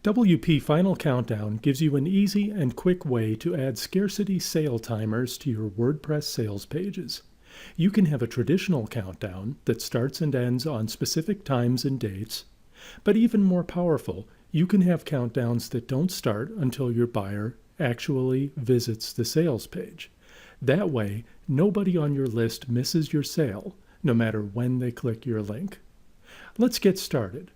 WP Final Countdown gives you an easy and quick way to add scarcity sale timers to your WordPress sales pages. You can have a traditional countdown that starts and ends on specific times and dates, but even more powerful, you can have countdowns that don't start until your buyer actually visits the sales page. That way, nobody on your list misses your sale, no matter when they click your link. Let's get started.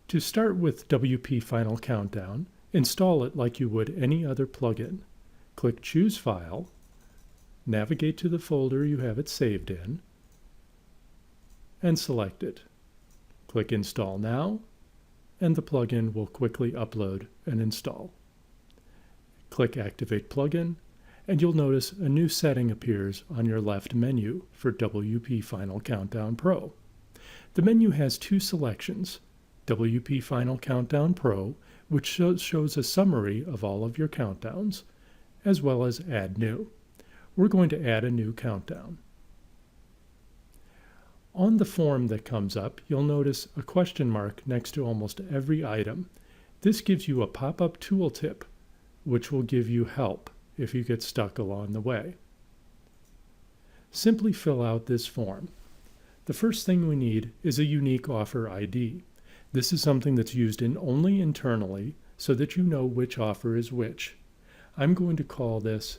To start with WP Final Countdown, install it like you would any other plugin. Click Choose File, navigate to the folder you have it saved in, and select it. Click Install Now, and the plugin will quickly upload and install. Click Activate Plugin, and you'll notice a new setting appears on your left menu for WP Final Countdown Pro. The menu has two selections: WP Final Countdown Pro, which shows a summary of all of your countdowns, as well as Add New. We're going to add a new countdown. On the form that comes up, you'll notice a question mark next to almost every item. This gives you a pop-up tooltip, which will give you help if you get stuck along the way. Simply fill out this form. The first thing we need is a unique offer ID. This is something that's used only internally so that you know which offer is which. I'm going to call this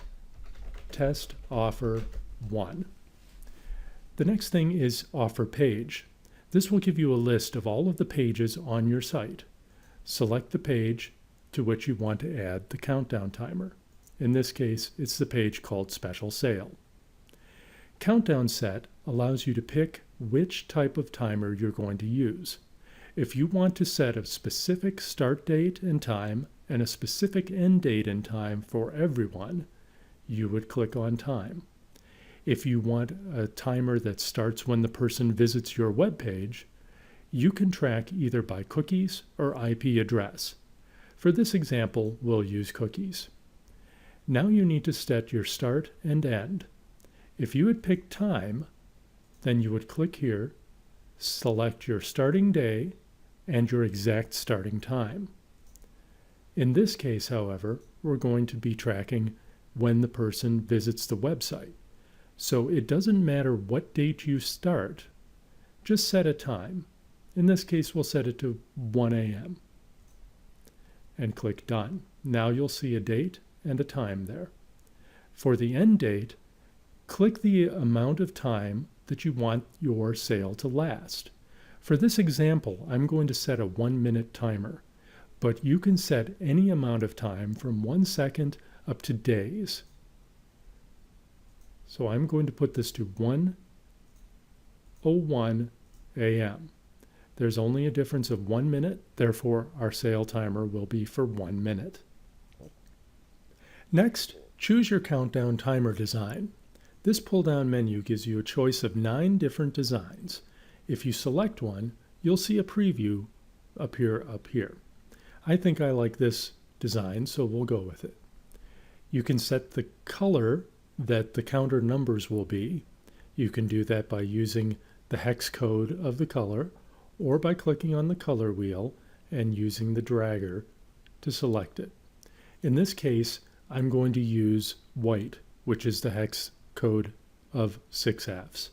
Test Offer 1. The next thing is Offer Page. This will give you a list of all of the pages on your site. Select the page to which you want to add the countdown timer. In this case, it's the page called Special Sale. Countdown Set allows you to pick which type of timer you're going to use. If you want to set a specific start date and time and a specific end date and time for everyone, you would click on Time. If you want a timer that starts when the person visits your web page, you can track either by cookies or IP address. For this example, we'll use cookies. Now you need to set your start and end. If you had picked time, then you would click here, select your starting day, and your exact starting time. In this case, however, we're going to be tracking when the person visits the website. So it doesn't matter what date you start, just set a time. In this case, we'll set it to 1 a.m. and click Done. Now you'll see a date and a time there. For the end date, click the amount of time that you want your sale to last. For this example, I'm going to set a 1-minute timer, but you can set any amount of time from 1 second up to days. So I'm going to put this to 1:01 a.m. There's only a difference of 1 minute, therefore our sale timer will be for 1 minute. Next, choose your countdown timer design. This pull-down menu gives you a choice of 9 different designs. If you select one, you'll see a preview appear up here. I think I like this design, so we'll go with it. You can set the color that the counter numbers will be. You can do that by using the hex code of the color, or by clicking on the color wheel and using the dragger to select it. In this case, I'm going to use white, which is the hex code of 6Fs.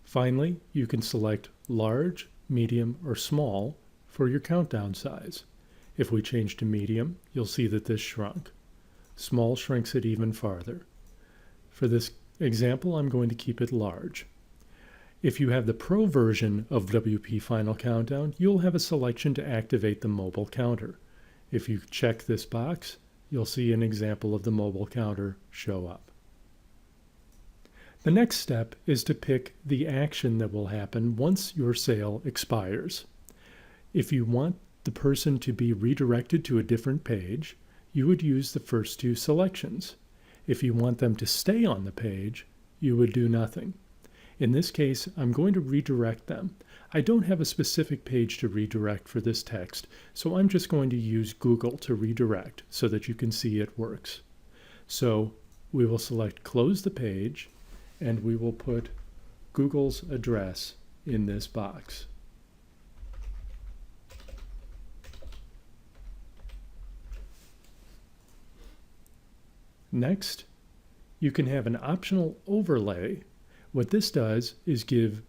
Finally, you can select large, medium, or small for your countdown size. If we change to medium, you'll see that this shrunk. Small shrinks it even farther. For this example, I'm going to keep it large. If you have the Pro version of WP Final Countdown, you'll have a selection to activate the mobile counter. If you check this box, you'll see an example of the mobile counter show up. The next step is to pick the action that will happen once your sale expires. If you want the person to be redirected to a different page, you would use the first 2 selections. If you want them to stay on the page, you would do nothing. In this case, I'm going to redirect them. I don't have a specific page to redirect for this text, so I'm just going to use Google to redirect so that you can see it works. So we will select Close the Page, and we will put Google's address in this box. Next, you can have an optional overlay. What this does is gives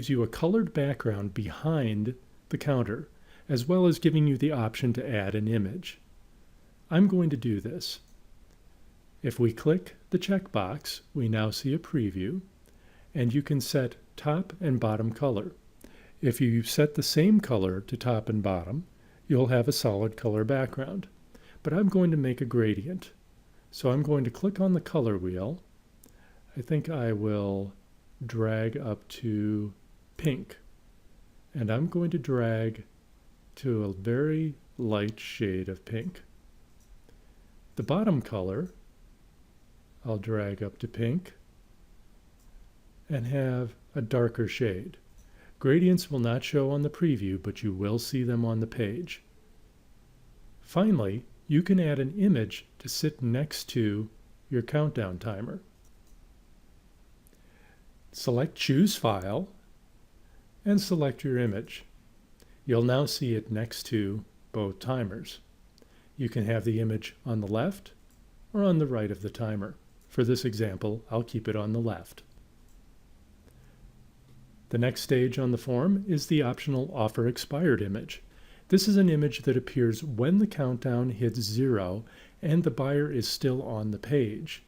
you a colored background behind the counter, as well as giving you the option to add an image. I'm going to do this. If we click the checkbox, we now see a preview, and you can set top and bottom color. If you set the same color to top and bottom, you'll have a solid color background. But I'm going to make a gradient. So I'm going to click on the color wheel. I think I will drag up to pink. And I'm going to drag to a very light shade of pink. The bottom color, I'll drag up to pink and have a darker shade. Gradients will not show on the preview, but you will see them on the page. Finally, you can add an image to sit next to your countdown timer. Select Choose File and select your image. You'll now see it next to both timers. You can have the image on the left or on the right of the timer. For this example, I'll keep it on the left. The next stage on the form is the optional Offer Expired image. This is an image that appears when the countdown hits 0 and the buyer is still on the page.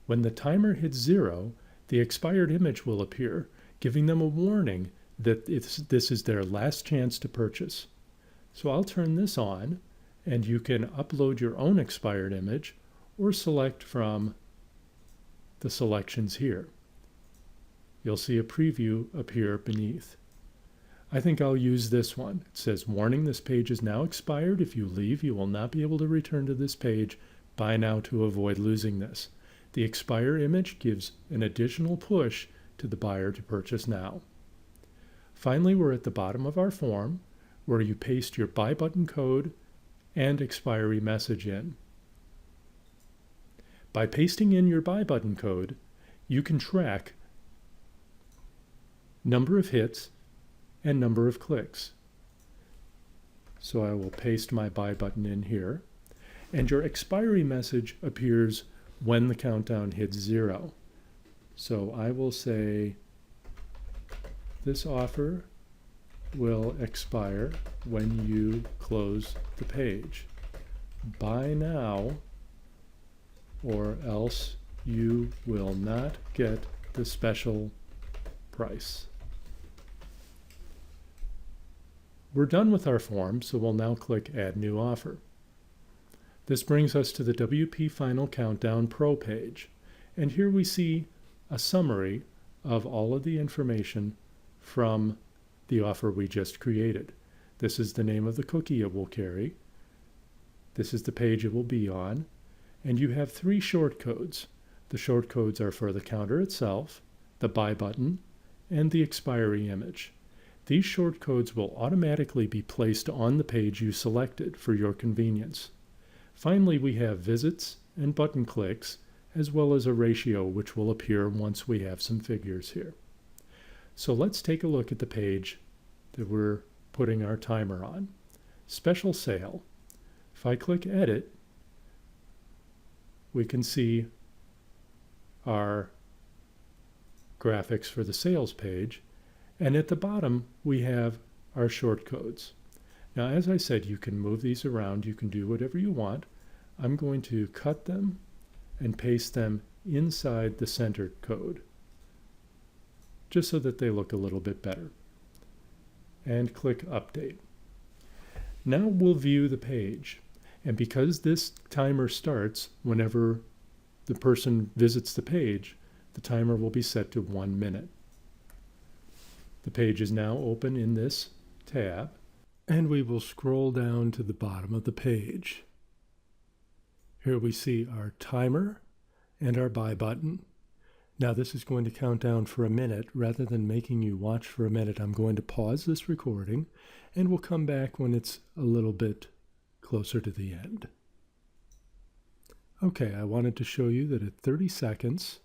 When the timer hits 0, the expired image will appear, giving them a warning that this is their last chance to purchase. So I'll turn this on, and you can upload your own expired image or select from the selections here. You'll see a preview appear beneath. I think I'll use this one. It says, "Warning, this page is now expired. If you leave, you will not be able to return to this page. Buy now to avoid losing this." The expire image gives an additional push to the buyer to purchase now. Finally, we're at the bottom of our form where you paste your buy button code and expiry message in. By pasting in your buy button code, you can track number of hits and number of clicks. So I will paste my buy button in here, and your expiry message appears when the countdown hits 0. So I will say, "This offer will expire when you close the page. Buy now, or else you will not get the special price." We're done with our form, so we'll now click Add New Offer. This brings us to the WP Final Countdown Pro page, and here we see a summary of all of the information from the offer we just created. This is the name of the cookie it will carry. This is the page it will be on, and you have 3 shortcodes. The shortcodes are for the counter itself, the buy button, and the expiry image. These shortcodes will automatically be placed on the page you selected for your convenience. Finally, we have visits and button clicks, as well as a ratio which will appear once we have some figures here. So let's take a look at the page that we're putting our timer on. Special Sale. If I click Edit, we can see our graphics for the sales page, and at the bottom we have our shortcodes. Now, as I said, you can move these around, you can do whatever you want. I'm going to cut them and paste them inside the center code, just so that they look a little bit better. And click Update. Now we'll view the page, and because this timer starts whenever the person visits the page, the timer will be set to 1 minute. The page is now open in this tab, and we will scroll down to the bottom of the page. Here we see our timer and our buy button. Now this is going to count down for a minute. Rather than making you watch for a minute, I'm going to pause this recording, and we'll come back when it's a little bit closer to the end. Okay, I wanted to show you that at 30 seconds,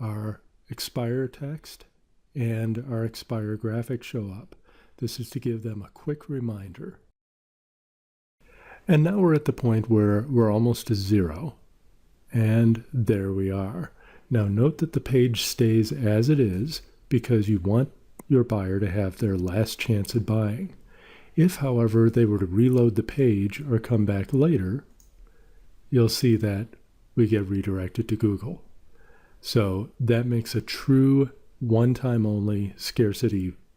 our expire text and our expire graphic show up. This is to give them a quick reminder. And now we're at the point where we're almost to 0. And there we are. Now note that the page stays as it is because you want your buyer to have their last chance at buying. If, however, they were to reload the page or come back later, you'll see that we get redirected to Google. So that makes a true one-time only scarcity